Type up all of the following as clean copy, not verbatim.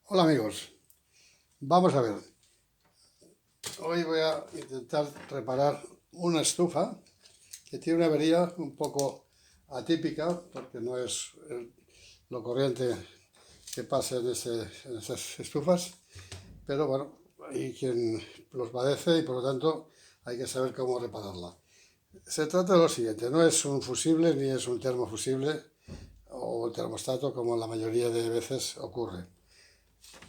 Hola amigos, vamos a ver. Hoy voy a intentar reparar una estufa que tiene una avería un poco atípica porque no es lo corriente que pasa en esas estufas, pero bueno, hay quien los padece y por lo tanto hay que saber cómo repararla. Se trata de lo siguiente, no es un fusible ni es un termofusible o un termostato como la mayoría de veces ocurre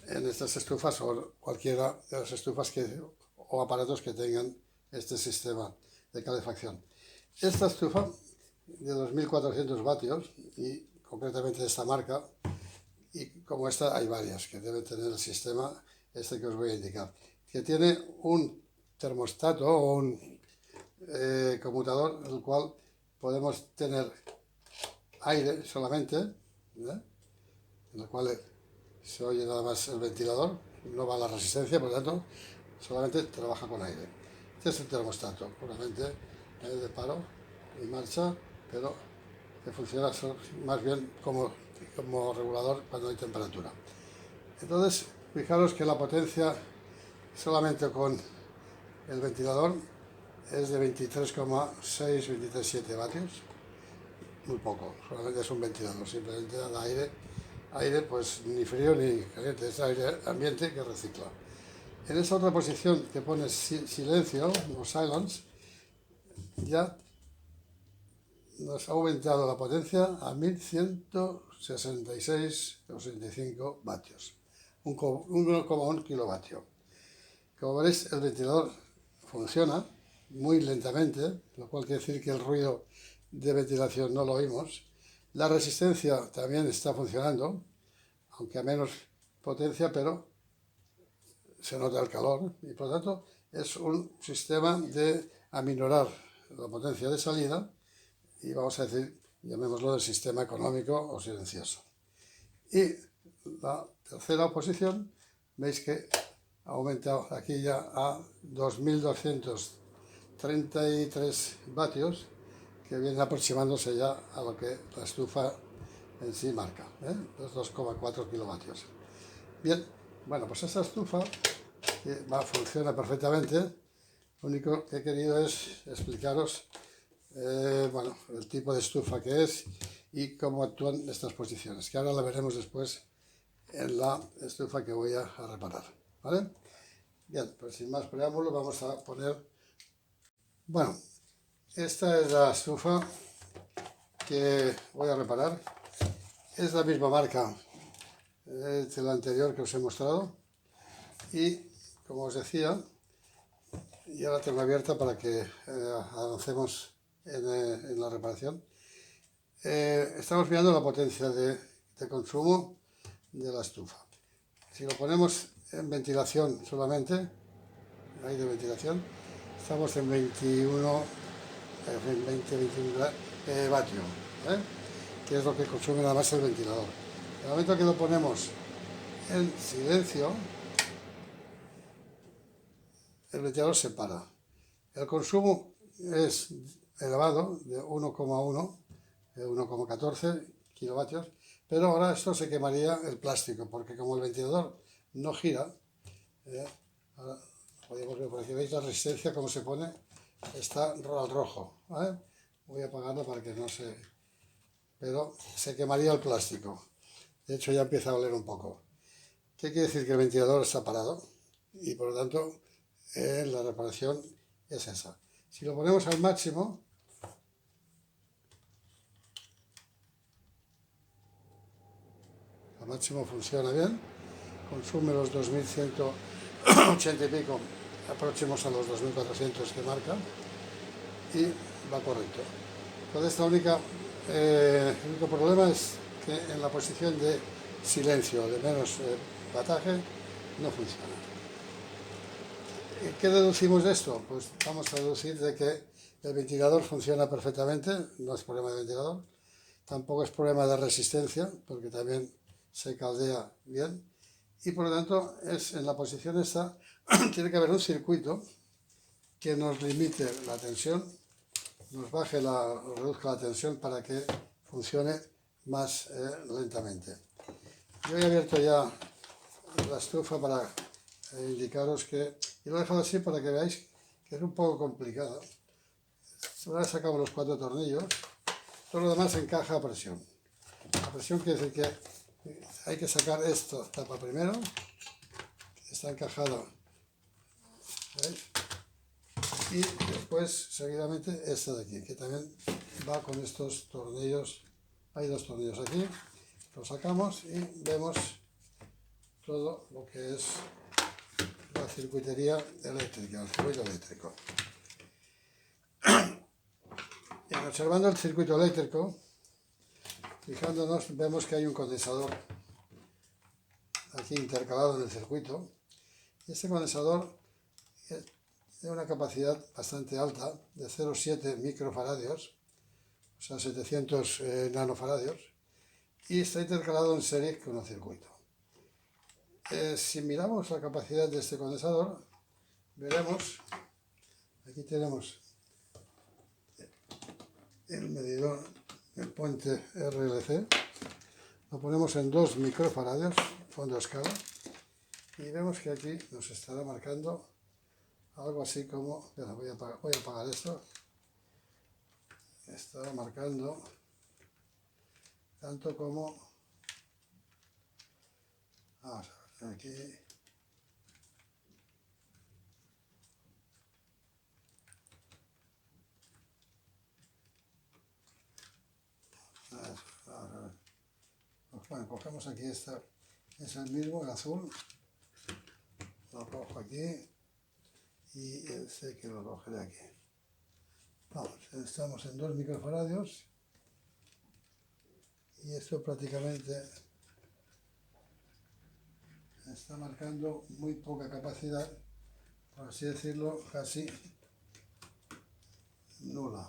en estas estufas o cualquiera de las estufas o aparatos que tengan este sistema de calefacción. Esta estufa de 2400 vatios y concretamente de esta marca, y como esta hay varias que deben tener el sistema este que os voy a indicar, que tiene un termostato o un conmutador en el cual podemos tener aire solamente, en el cual se oye nada más el ventilador, no va a la resistencia, por lo tanto, solamente trabaja con aire. Este es el termostato, puramente de paro y marcha, pero que funciona más bien como regulador cuando hay temperatura. Entonces, fijaros que la potencia solamente con el ventilador es de 23,6, 23,7 vatios, muy poco, solamente es un ventilador, simplemente da aire pues ni frío ni caliente, es aire ambiente que recicla. En esa otra posición que pone silencio o silence, ya nos ha aumentado la potencia a 1166 o 65 vatios, 1,1 kilovatio. Como veréis, el ventilador funciona muy lentamente, lo cual quiere decir que el ruido de ventilación no lo oímos. La resistencia también está funcionando, aunque a menos potencia, pero se nota el calor y por lo tanto es un sistema de aminorar la potencia de salida y vamos a decir, llamémoslo del sistema económico o silencioso. Y la tercera posición, veis que ha aumentado aquí ya a 2233 vatios, que viene aproximándose ya a lo que la estufa en sí marca, los 2,4 kilovatios. Bien, bueno, pues esta estufa que funciona perfectamente. Lo único que he querido es explicaros bueno, el tipo de estufa que es y cómo actúan estas posiciones, que ahora la veremos después en la estufa que voy a reparar, ¿vale? Bien, pues sin más preámbulos vamos a poner... Bueno, esta es la estufa que voy a reparar. Es la misma marca de la anterior que os he mostrado y, como os decía, ya la tengo abierta para que avancemos en la reparación. Estamos mirando la potencia de consumo de la estufa. Si lo ponemos en ventilación solamente, aire de ventilación, estamos en 21, 21 vatios, que es lo que consume nada más el ventilador. En el momento que lo ponemos en silencio, el ventilador se para. El consumo es elevado, de 1,1, de 1,14 kilovatios, pero ahora esto se quemaría el plástico, porque como el ventilador no gira, ahora podemos ver por aquí, veis la resistencia como se pone, está al rojo, ¿vale? Voy a apagarlo para que no se... pero se quemaría el plástico. De hecho ya empieza a oler un poco. ¿Qué quiere decir? Que el ventilador está parado y por lo tanto la reparación es esa. Si lo ponemos al máximo, al máximo funciona bien, consume los 2180 y pico, próximos a los 2400 que marca, y va correcto. Entonces el único problema es que en la posición de silencio, de menos bataje, no funciona. ¿Qué deducimos de esto? Pues vamos a deducir de que el ventilador funciona perfectamente, no es problema de ventilador, tampoco es problema de resistencia, porque también se caldea bien, y por lo tanto es en la posición esta tiene que haber un circuito que nos limite la tensión, nos baje reduzca la tensión para que funcione más lentamente. Yo he abierto ya la estufa para indicaros que... Y lo he dejado así para que veáis que es un poco complicado. Una vez sacamos los 4 tornillos, todo lo demás encaja a presión. La presión quiere decir que hay que sacar esto, tapa primero, está encajado, ¿veis? Y después, seguidamente, este de aquí, que también va con estos tornillos. Hay 2 tornillos aquí, los sacamos y vemos todo lo que es la circuitería eléctrica, el circuito eléctrico. Y observando el circuito eléctrico, fijándonos, vemos que hay un condensador aquí intercalado en el circuito. Y este condensador tiene una capacidad bastante alta, de 0,7 microfaradios, o sea, 700 nanofaradios, y está intercalado en serie con el circuito. Si miramos la capacidad de este condensador, veremos, aquí tenemos el medidor, el puente RLC, lo ponemos en 2 microfaradios, fondo a escala, y vemos que aquí nos estará marcando algo así como, voy a apagar esto, estará marcando tanto como, vamos a ver aquí, bueno, cogemos aquí esta, es el mismo, el azul, lo cojo aquí y sé que lo cogeré aquí. Vamos, estamos en 2 microfaradios y esto prácticamente está marcando muy poca capacidad, por así decirlo, casi nula.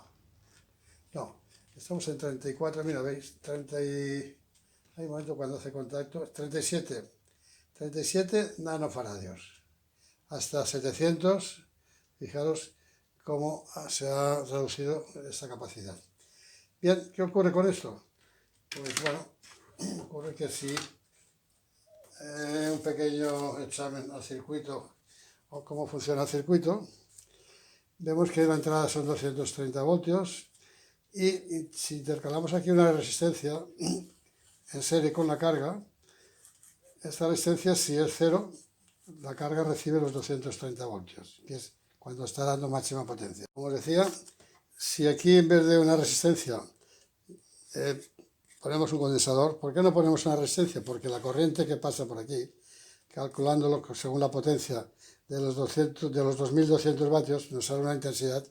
No, estamos en 34, mira, veis, 30 y... hay un momento cuando hace contacto, 37 nanofaradios, hasta 700, fijaros cómo se ha reducido esa capacidad. Bien, ¿qué ocurre con esto? Pues bueno, ocurre que si un pequeño examen al circuito o cómo funciona el circuito, vemos que la entrada son 230 voltios y si intercalamos aquí una resistencia en serie con la carga, esta resistencia, si es cero, la carga recibe los 230 voltios, que es cuando está dando máxima potencia. Como os decía, si aquí en vez de una resistencia ponemos un condensador, ¿por qué no ponemos una resistencia? Porque la corriente que pasa por aquí, calculándolo según la potencia de los 2200 vatios, nos sale una intensidad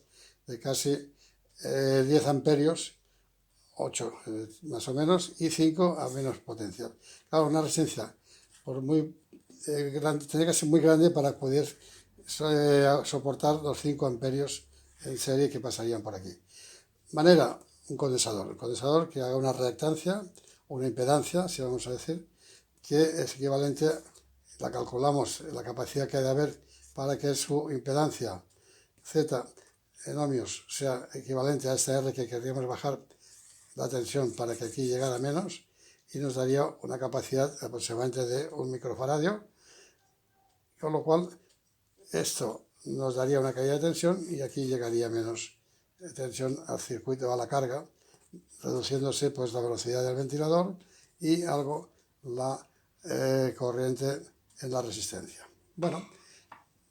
de casi 10 amperios, 8 más o menos, y 5 a menos potencia. Claro, una resistencia por muy grande, tiene que ser muy grande para poder soportar los 5 amperios en serie que pasarían por aquí. Manera, un condensador que haga una reactancia o una impedancia, si vamos a decir, que es equivalente, la calculamos, la capacidad que ha de haber para que su impedancia Z en ohmios sea equivalente a esta R que querríamos bajar la tensión para que aquí llegara a menos, y nos daría una capacidad aproximadamente de 1 microfaradio, con lo cual esto nos daría una caída de tensión y aquí llegaría menos tensión al circuito, a la carga, reduciéndose pues la velocidad del ventilador y algo la corriente en la resistencia. Bueno,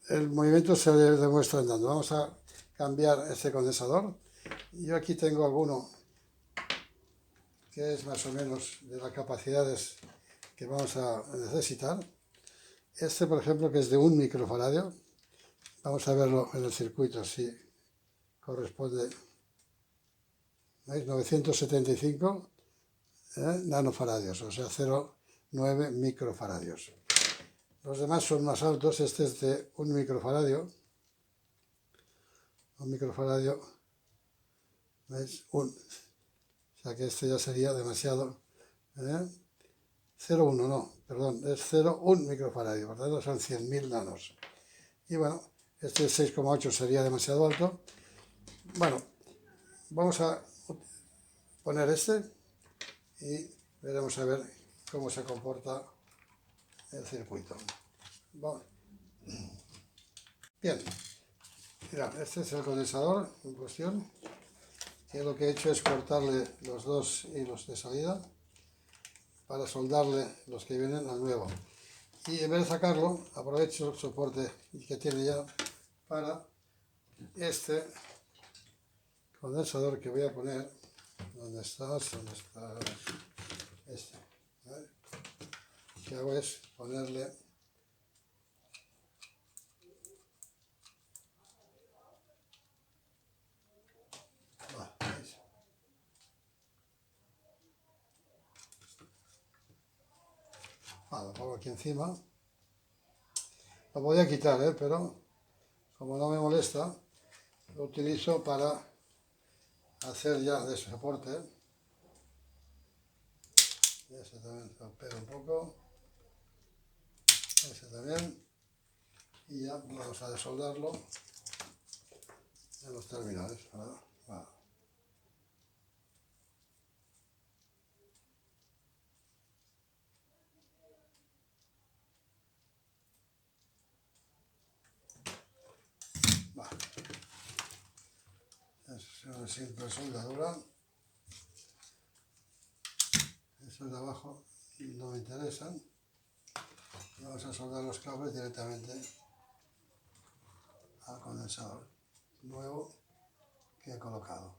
el movimiento se demuestra andando. Vamos a cambiar este condensador. Yo aquí tengo alguno que es más o menos de las capacidades que vamos a necesitar. Este, por ejemplo, que es de 1 microfaradio. Vamos a verlo en el circuito si corresponde. ¿Veis? 975 nanofaradios, o sea, 0,9 microfaradios. Los demás son más altos. Este es de 1 microfaradio. 1 microfaradio. ¿Veis? O sea que este ya sería demasiado. 0,1 no, perdón, es 0,1 microfaradio, por tanto son 100.000 nanos. Y bueno, este 6,8 sería demasiado alto. Bueno, vamos a poner este y veremos a ver cómo se comporta el circuito. Bueno. Bien, mira, este es el condensador en cuestión, y lo que he hecho es cortarle los dos hilos de salida para soldarle los que vienen al nuevo. Y en vez de sacarlo, aprovecho el soporte que tiene ya para este condensador que voy a poner. ¿Dónde estás? ¿Dónde está? Este. ¿Vale? Lo que hago es ponerle lo pongo aquí encima. Lo voy a quitar, pero como no me molesta, lo utilizo para hacer ya de soporte. Ese también lo pego un poco. Ese también. Y ya vamos a desoldarlo en los terminales. Vale. Es una simple soldadura. Estos de abajo no me interesan. Vamos a soldar los cables directamente al condensador nuevo que he colocado.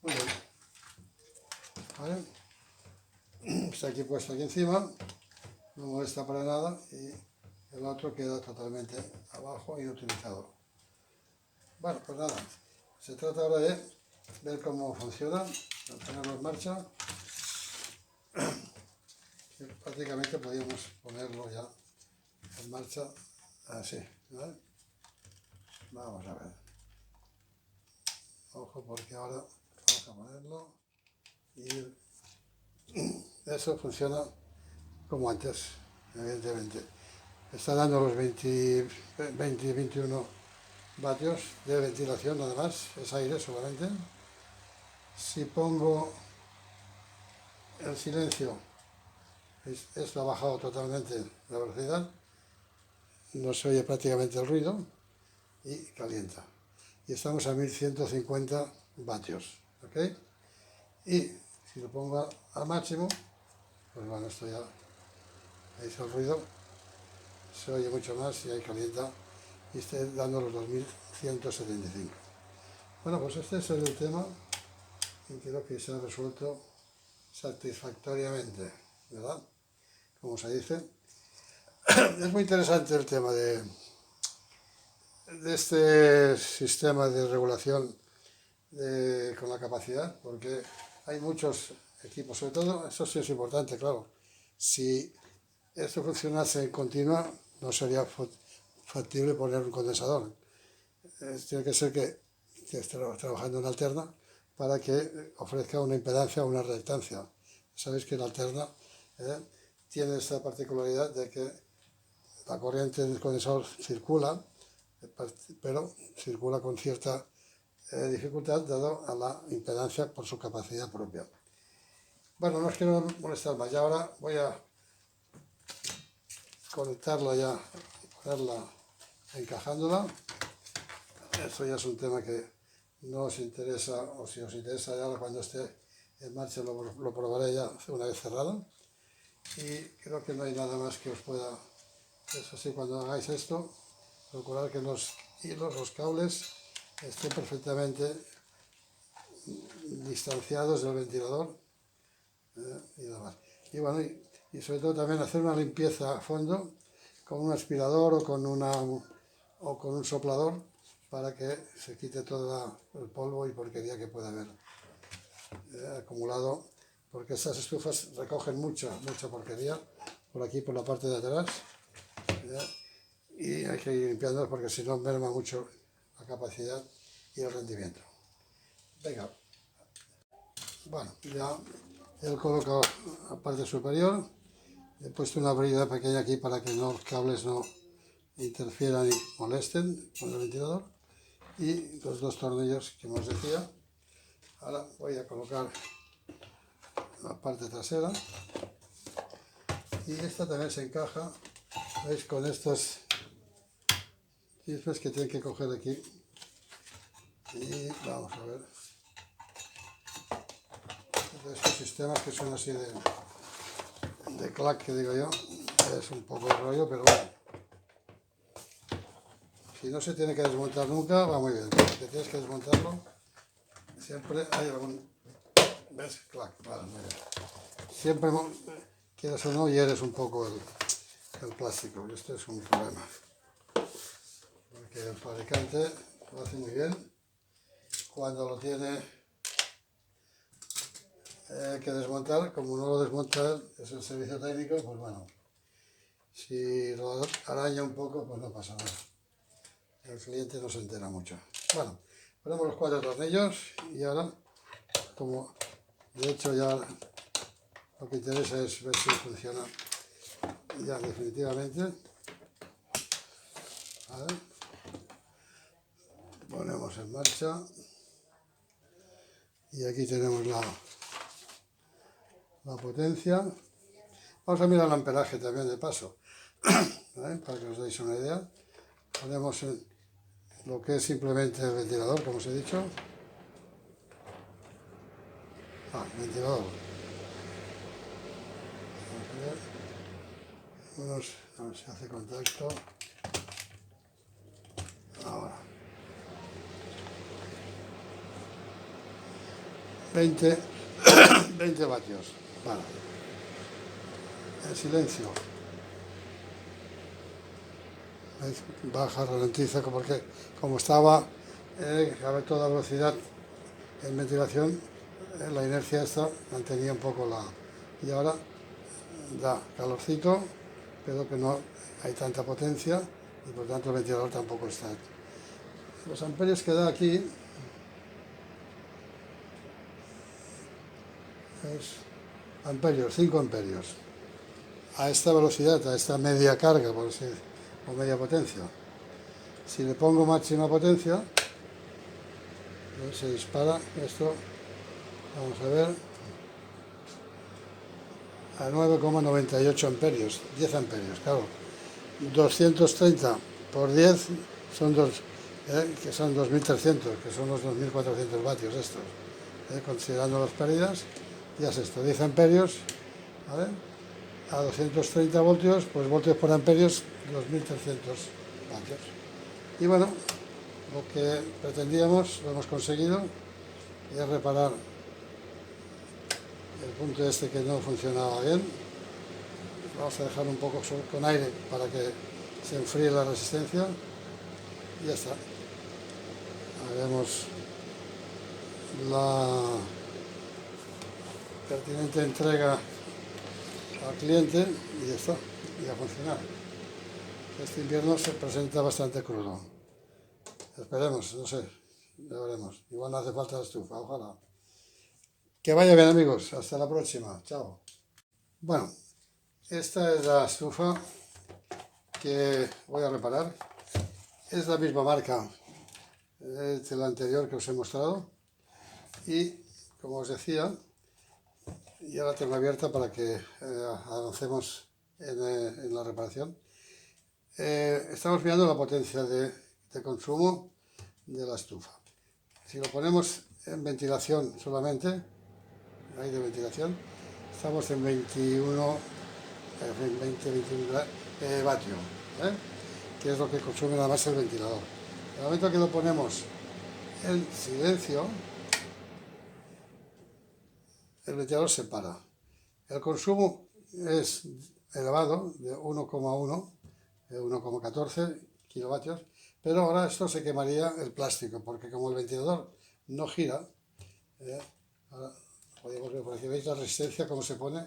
Muy bien. ¿Vale? Está aquí puesto aquí encima, no molesta para nada, y el otro queda totalmente abajo, inutilizado. Bueno, pues nada, se trata ahora de ver cómo funciona, ponerlo en marcha. Y prácticamente podríamos ponerlo ya en marcha así, ¿vale? Vamos a ver. Ojo, porque ahora vamos a ponerlo y eso funciona como antes, evidentemente. Está dando los 20-21 vatios de ventilación nada más, es aire solamente. Si pongo el silencio, esto ha bajado totalmente la velocidad, no se oye prácticamente el ruido y calienta. Y estamos a 1150 vatios, ¿ok? Y si lo pongo al máximo, pues bueno, esto ya, veis el ruido, se oye mucho más y ahí calienta y está dando los 2175. Bueno, pues este es el tema y creo que se ha resuelto satisfactoriamente, ¿verdad? Como se dice. Es muy interesante el tema de este sistema de regulación con la capacidad, porque hay muchos equipos, sobre todo, eso sí es importante, claro, si esto funcionase en continua, no sería factible poner un condensador. Tiene que ser que esté trabajando en alterna para que ofrezca una impedancia o una reactancia. Sabéis que la alterna tiene esta particularidad de que la corriente del condensador circula, pero circula con cierta dificultad dado a la impedancia por su capacidad propia. Bueno, no os quiero molestar más, ya ahora voy a conectarla ya, ponerla encajándola. Esto ya es un tema que no os interesa, o si os interesa ya cuando esté en marcha lo probaré ya una vez cerrado. Y creo que no hay nada más que os pueda... Eso sí, cuando hagáis esto, procurad que los hilos, los cables, estén perfectamente distanciados del ventilador y demás. Y bueno, y sobre todo también hacer una limpieza a fondo con un aspirador o con un soplador para que se quite todo el polvo y porquería que pueda haber acumulado, porque estas estufas recogen mucha porquería por aquí, por la parte de atrás, y hay que ir limpiándolas porque si no merma mucho la capacidad y el rendimiento. Venga, bueno, ya he colocado la parte superior, he puesto una abrida pequeña aquí para que los cables no interfieran y molesten con el ventilador, y los dos tornillos que os decía. Ahora voy a colocar la parte trasera y esta también se encaja, veis, con estos chismes que tienen que coger aquí. Y vamos a ver, de estos sistemas que son así de clac, que digo yo, es un poco de rollo, pero bueno, si no se tiene que desmontar nunca, va muy bien. Porque tienes que desmontarlo, siempre hay algún, ¿ves? Clac, vale, muy bien. Siempre, quieras o no, hieres un poco el plástico, y esto es un problema, porque el fabricante lo hace muy bien. Cuando lo tiene que desmontar, como no lo desmonta, es el servicio técnico, pues bueno, si lo araña un poco, pues no pasa nada. El cliente no se entera mucho. Bueno, ponemos los 4 tornillos y ahora, como de hecho ya lo que interesa es ver si funciona ya definitivamente. ¿Vale? Ponemos en marcha y aquí tenemos la potencia. Vamos a mirar el amperaje también de paso, ¿vale? Para que os deis una idea. Ponemos en lo que es simplemente el ventilador, como os he dicho. Ventilador. Vamos a ver. A ver si hace contacto. Ahora. 20 vatios. Vale. El silencio. ¿Veis? Baja, ralentiza, porque como estaba a toda velocidad en ventilación, la inercia esta mantenía un poco la... Y ahora da calorcito, pero que no hay tanta potencia y por tanto el ventilador tampoco está. Los amperios que da aquí es amperios, 5 amperios. A esta velocidad, a esta media carga, por así decirlo, o media potencia. Si le pongo máxima potencia, se dispara esto, vamos a ver, a 9,98 amperios, 10 amperios, claro. 230 por 10 son que son 2300, que son los 2400 vatios estos. Considerando las pérdidas, ya es esto, 10 amperios, ¿vale? A 230 voltios, pues voltios por amperios, 2300 vatios. Y bueno, lo que pretendíamos lo hemos conseguido, y es reparar el punto este que no funcionaba bien. Vamos a dejar un poco con aire para que se enfríe la resistencia y ya está. Haremos la pertinente entrega al cliente y ya está, y a funcionar. Este invierno se presenta bastante crudo. Esperemos, no sé, ya veremos. Igual no hace falta la estufa, ojalá. Que vaya bien, amigos, hasta la próxima, chao. Bueno, esta es la estufa que voy a reparar. Es la misma marca de la anterior que os he mostrado. Y, como os decía, ya la tengo abierta para que avancemos en la reparación. Estamos mirando la potencia de consumo de la estufa. Si lo ponemos en ventilación solamente, aire de ventilación, estamos en 21 vatios, que es lo que consume nada más el ventilador. En el momento que lo ponemos en silencio, el ventilador se para. El consumo es elevado, de 1,1, de 1,14 kilovatios, pero ahora esto se quemaría el plástico, porque como el ventilador no gira, ahora podemos ver por aquí, veis la resistencia como se pone,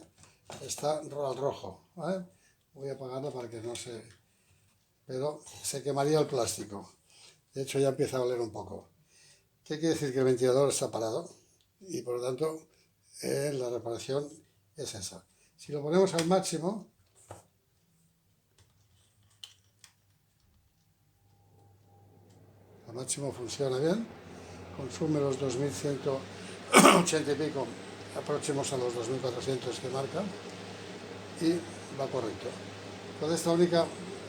está al rojo, ¿vale? Voy a apagarla para que no se... pero se quemaría el plástico. De hecho ya empieza a oler un poco. ¿Qué quiere decir? Que el ventilador está parado y por lo tanto la reparación es esa. Si lo ponemos al máximo, a máximo funciona bien, consume los 2180 y pico, próximos a los 2400 que marca, y va correcto. Entonces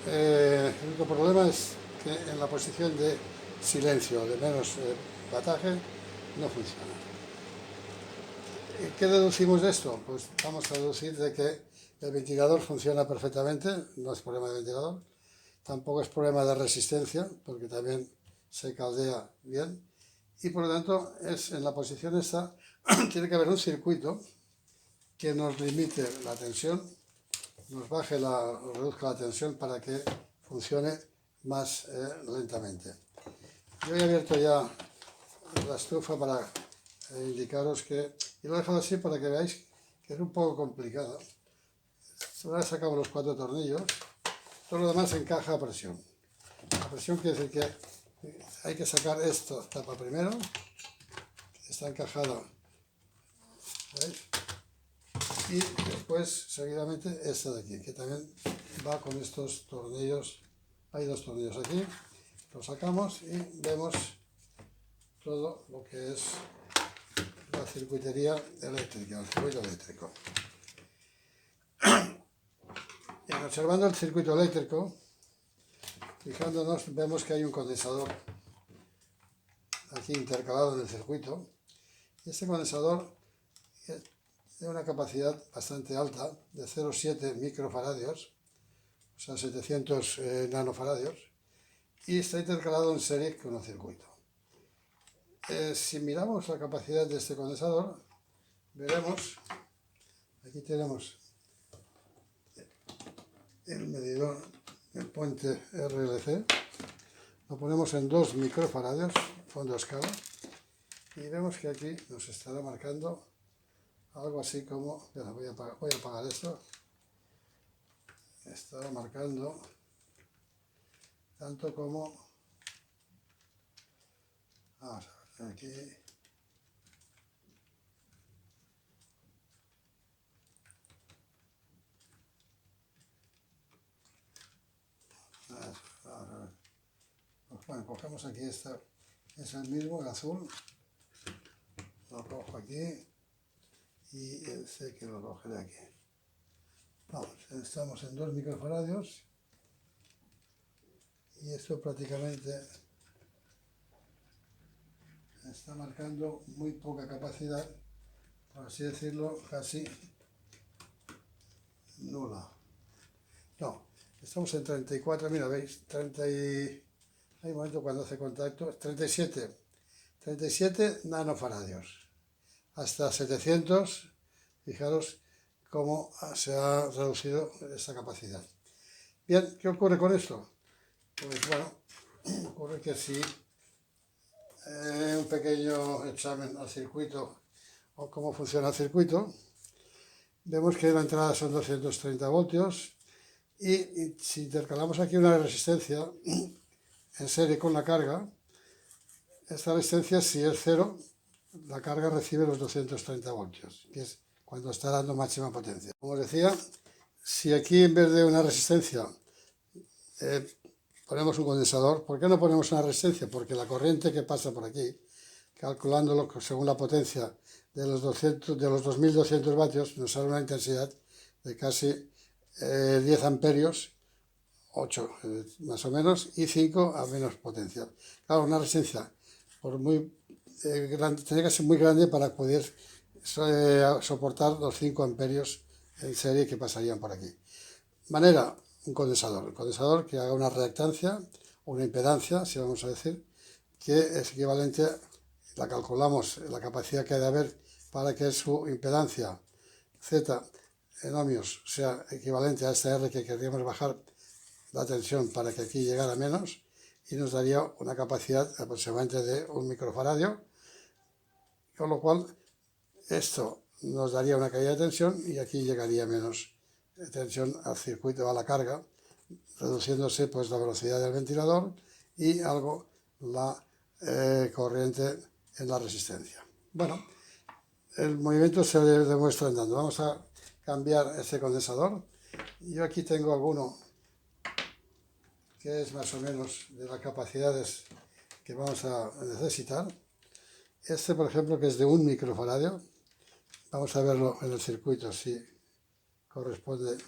el único problema es que en la posición de silencio, de menos bataje, no funciona. ¿Qué deducimos de esto? Pues vamos a deducir de que el ventilador funciona perfectamente, no es problema de ventilador, tampoco es problema de resistencia, porque también se caldea bien, y por lo tanto en la posición esta tiene que haber un circuito que nos limite la tensión, nos baje reduzca la tensión para que funcione más lentamente. Yo he abierto ya la estufa para indicaros que, y lo he dejado así para que veáis que es un poco complicado. Una vez sacamos los 4 tornillos, todo lo demás encaja a presión. La presión quiere decir que hay que sacar esta tapa primero, está encajada, ¿veis? Y después seguidamente esta de aquí, que también va con estos tornillos. Hay 2 tornillos aquí, los sacamos y vemos todo lo que es la circuitería eléctrica, el circuito eléctrico. Y observando el circuito eléctrico, fijándonos, vemos que hay un condensador aquí intercalado en el circuito. Y este condensador tiene una capacidad bastante alta, de 0,7 microfaradios, o sea, 700 nanofaradios, y está intercalado en serie con el circuito. Si miramos la capacidad de este condensador, veremos, aquí tenemos el medidor, el puente RLC, lo ponemos en 2 microfaradios, fondo a escala, y vemos que aquí nos estará marcando algo así como, voy a apagar esto, estará marcando tanto como, vamos a ver aquí, bueno, cogemos aquí esta, es el mismo, el azul, lo cojo aquí y sé que lo cogeré aquí. Vamos, estamos en 2 microfaradios y esto prácticamente está marcando muy poca capacidad, por así decirlo, casi nula. No, estamos en 34, mira, veis, 30 y... hay un momento cuando hace contacto, 37 nanofaradios, hasta 700, fijaros cómo se ha reducido esa capacidad. Bien, ¿qué ocurre con esto? Pues bueno, ocurre que si un pequeño examen al circuito o cómo funciona el circuito, vemos que la entrada son 230 voltios y si intercalamos aquí una resistencia en serie con la carga, esta resistencia, si es cero, la carga recibe los 230 voltios, que es cuando está dando máxima potencia. Como os decía, si aquí en vez de una resistencia ponemos un condensador, ¿por qué no ponemos una resistencia? Porque la corriente que pasa por aquí, calculándolo según la potencia de los 2200 vatios, nos sale una intensidad de casi 10 amperios, 8 más o menos, y 5 a menos potencia. Claro, una resistencia por muy grande, tiene que ser muy grande para poder soportar los 5 amperios en serie que pasarían por aquí. Manera, un condensador que haga una reactancia o una impedancia, si vamos a decir, que es equivalente, la calculamos, la capacidad que ha de haber para que su impedancia Z en ohmios sea equivalente a esta R que querríamos bajar la tensión para que aquí llegara a menos, y nos daría una capacidad aproximadamente de 1 microfaradio, con lo cual esto nos daría una caída de tensión y aquí llegaría menos tensión al circuito, a la carga, reduciéndose pues la velocidad del ventilador y algo la corriente en la resistencia. Bueno, el movimiento se demuestra andando. Vamos a cambiar este condensador. Yo aquí tengo alguno que es más o menos de las capacidades que vamos a necesitar. Este, por ejemplo, que es de 1 microfaradio. Vamos a verlo en el circuito si corresponde.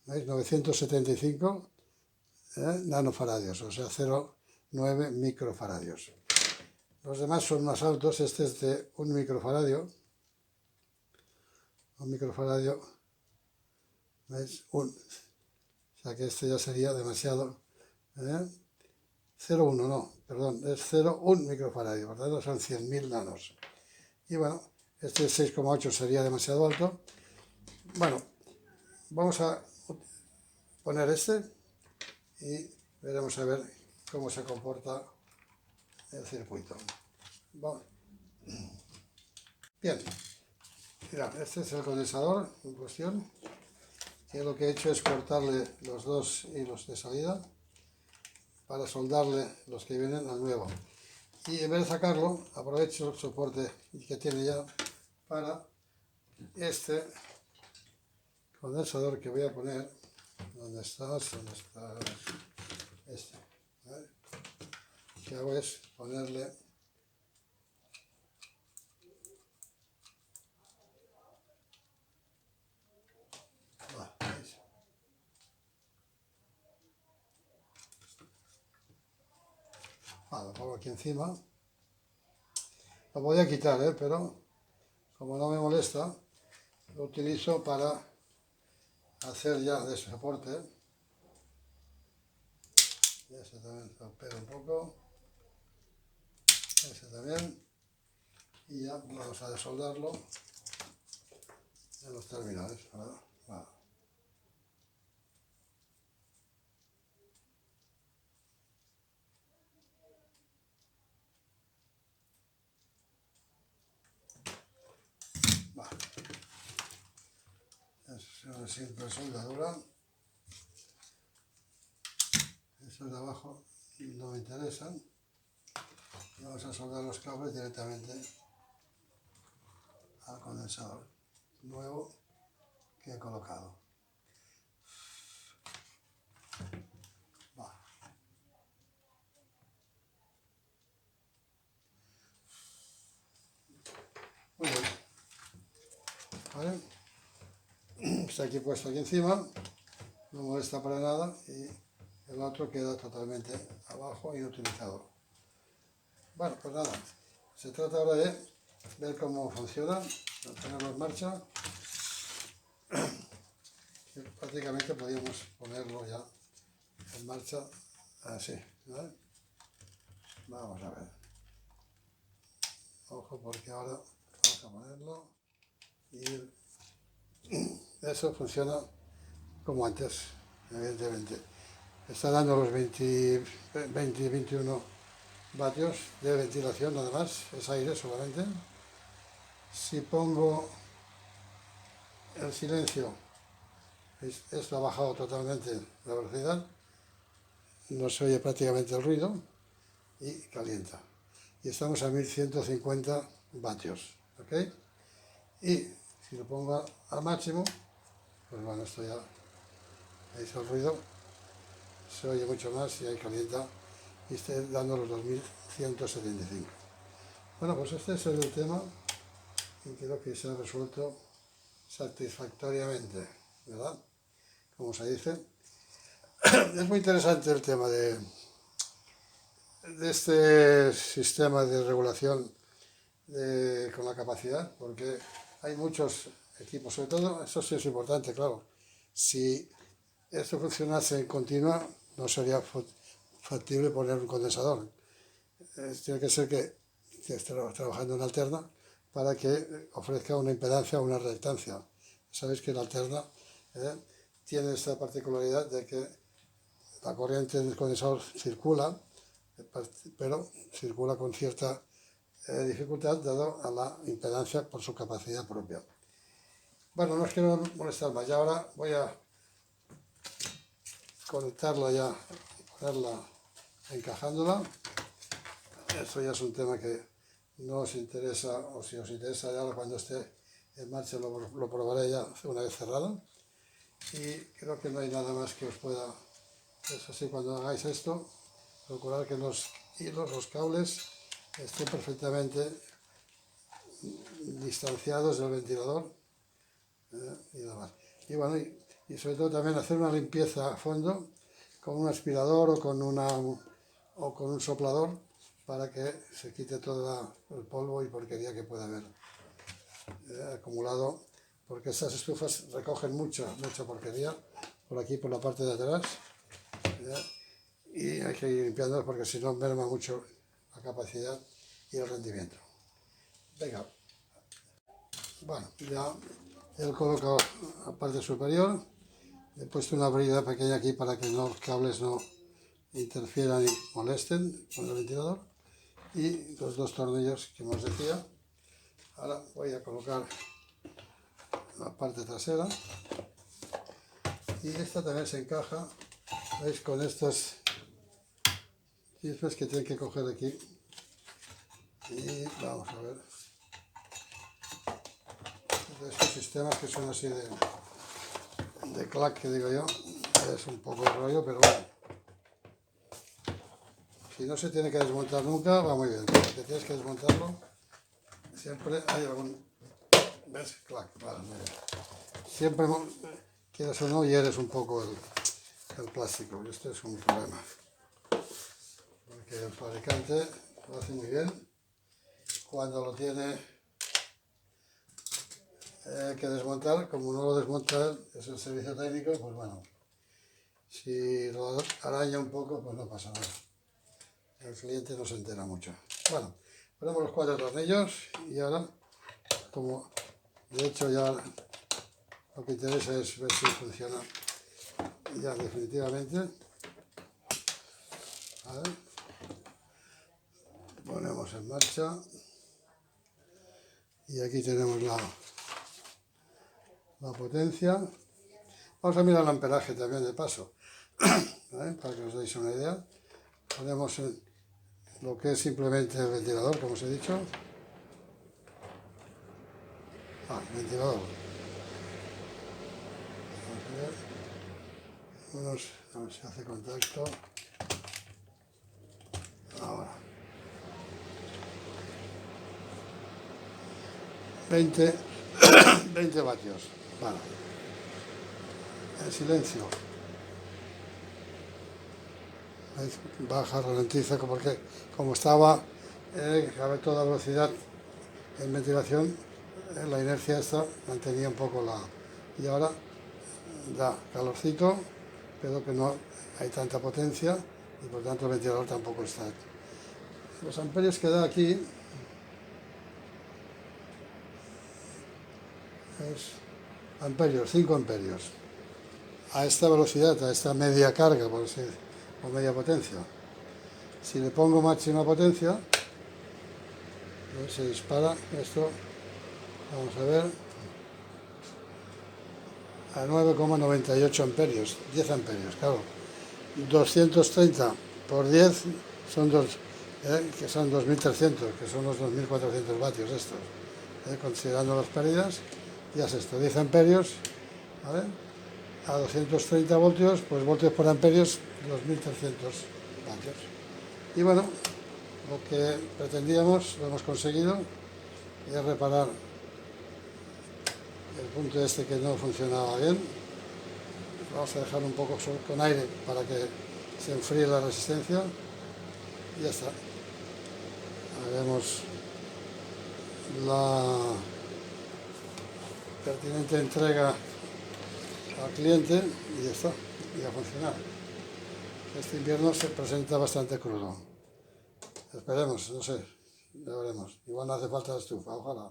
¿Veis? 975 nanofaradios, o sea, 0,9 microfaradios. Los demás son más altos. Este es de 1 microfaradio. Un microfaradio, ¿veis? O sea que este ya sería demasiado. 0,1 no, perdón, es 0,1 microfaradio, por tanto son 100.000 nanos. Y bueno, este 6,8 sería demasiado alto. Bueno, vamos a poner este y veremos a ver cómo se comporta el circuito. Bueno. Bien, mira, este es el condensador en cuestión, que lo que he hecho es cortarle los dos hilos de salida para soldarle los que vienen al nuevo. Y en vez de sacarlo, aprovecho el soporte que tiene ya para este condensador que voy a poner. ¿Dónde estás? ¿Dónde está? Este. ¿Vale? Lo que hago es ponerle lo pongo aquí encima. Lo voy a quitar, pero como no me molesta, lo utilizo para hacer ya de soporte. Ese también lo pego un poco. Ese también. Y ya vamos a desoldarlo en los terminales. Vale. Es una simple soldadura. Estos de abajo no me interesan. Y vamos a soldar los cables directamente al condensador nuevo que he colocado. Muy bien. ¿Vale? Está aquí puesto aquí encima, no molesta para nada, y el otro queda totalmente abajo, inutilizado. Bueno, pues nada, se trata ahora de ver cómo funciona, ponerlo en marcha. Y prácticamente podríamos ponerlo ya en marcha así, ¿vale? Vamos a ver. Ojo, porque ahora vamos a ponerlo y eso funciona como antes, evidentemente. Está dando los 20-21 vatios de ventilación, nada más, es aire solamente. Si pongo el silencio, esto ha bajado totalmente la velocidad, no se oye prácticamente el ruido y calienta. Y estamos a 1150 vatios, ¿ok? Y si lo pongo al máximo, pues bueno, esto ya, veis el ruido, se oye mucho más y ahí calienta y está dando los 2175. Bueno, pues este es el tema y creo que se ha resuelto satisfactoriamente, ¿verdad? Como se dice. Es muy interesante el tema de este sistema de regulación con la capacidad, porque hay muchos equipos, sobre todo, eso sí es importante, claro, si esto funcionase en continua, no sería factible poner un condensador. Tiene que ser que esté trabajando en alterna para que ofrezca una impedancia o una reactancia. Sabéis que la alterna tiene esta particularidad de que la corriente del condensador circula, pero circula con cierta dificultad dado a la impedancia por su capacidad propia. Bueno, no os quiero molestar más, ya ahora voy a conectarla ya, ponerla encajándola. Esto ya es un tema que no os interesa, o si os interesa ya cuando esté en marcha lo probaré ya una vez cerrado. Y creo que no hay nada más que os pueda... Es así, cuando hagáis esto, procurar que los hilos, los cables, estén perfectamente distanciados del ventilador y demás. Y bueno, y sobre todo también hacer una limpieza a fondo con un aspirador o con un soplador para que se quite todo el polvo y porquería que pueda haber acumulado, porque estas estufas recogen mucha porquería por aquí, por la parte de atrás, y hay que ir limpiándolas porque si no merma mucho la capacidad y el rendimiento. Venga, bueno, ya he colocado la parte superior, he puesto una brida pequeña aquí para que los cables no interfieran y molesten con el ventilador, y los dos tornillos que os decía. Ahora voy a colocar la parte trasera, y esta también se encaja, veis, con estos chismes que tienen que coger aquí, y vamos a ver, de estos sistemas que son así de clac, que digo yo, es un poco de rollo, pero bueno, si no se tiene que desmontar nunca, va muy bien, porque tienes que desmontarlo, siempre hay algún, ¿ves? Clac, vale, muy bien. Siempre, quieras o no, hieres un poco el plástico, y esto es un problema, porque el fabricante lo hace muy bien. Cuando lo tiene que desmontar, como no lo desmonta, es el servicio técnico, pues bueno, si lo araña un poco, pues no pasa nada, el cliente no se entera mucho. Bueno, ponemos los 4 tornillos, y ahora, como de hecho ya lo que interesa es ver si funciona ya definitivamente. A ver, ponemos en marcha, y aquí tenemos la potencia. Vamos a mirar el amperaje también de paso, para que os deis una idea. Ponemos lo que es simplemente el ventilador, como os he dicho. Ventilador. Vamos a ver. A ver si hace contacto. Ahora. 20 vatios. Vale. En silencio. ¿Veis? Baja, ralentiza, porque como estaba a toda velocidad en ventilación, la inercia esta mantenía un poco y ahora da calorcito, pero que no hay tanta potencia, y por tanto el ventilador tampoco está. Los amperios que da aquí es amperios, 5 amperios. A esta velocidad, a esta media carga, por así decirlo, o media potencia. Si le pongo máxima potencia, se dispara esto, vamos a ver, a 9,98 amperios, 10 amperios, claro. 230 por 10 son que son 2300, que son los 2400 vatios estos. Considerando las pérdidas, ya es esto, 10 amperios, ¿vale? A 230 voltios, pues voltios por amperios, 2300 vatios. Y bueno, lo que pretendíamos lo hemos conseguido, y es reparar el punto este que no funcionaba bien. Vamos a dejar un poco con aire para que se enfríe la resistencia, y ya está. Haremos la pertinente entrega al cliente y ya está, y a funcionar. Este invierno se presenta bastante crudo. Esperemos, no sé, ya veremos. Igual no hace falta la estufa, ojalá.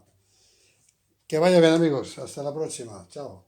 Que vaya bien, amigos, hasta la próxima, chao.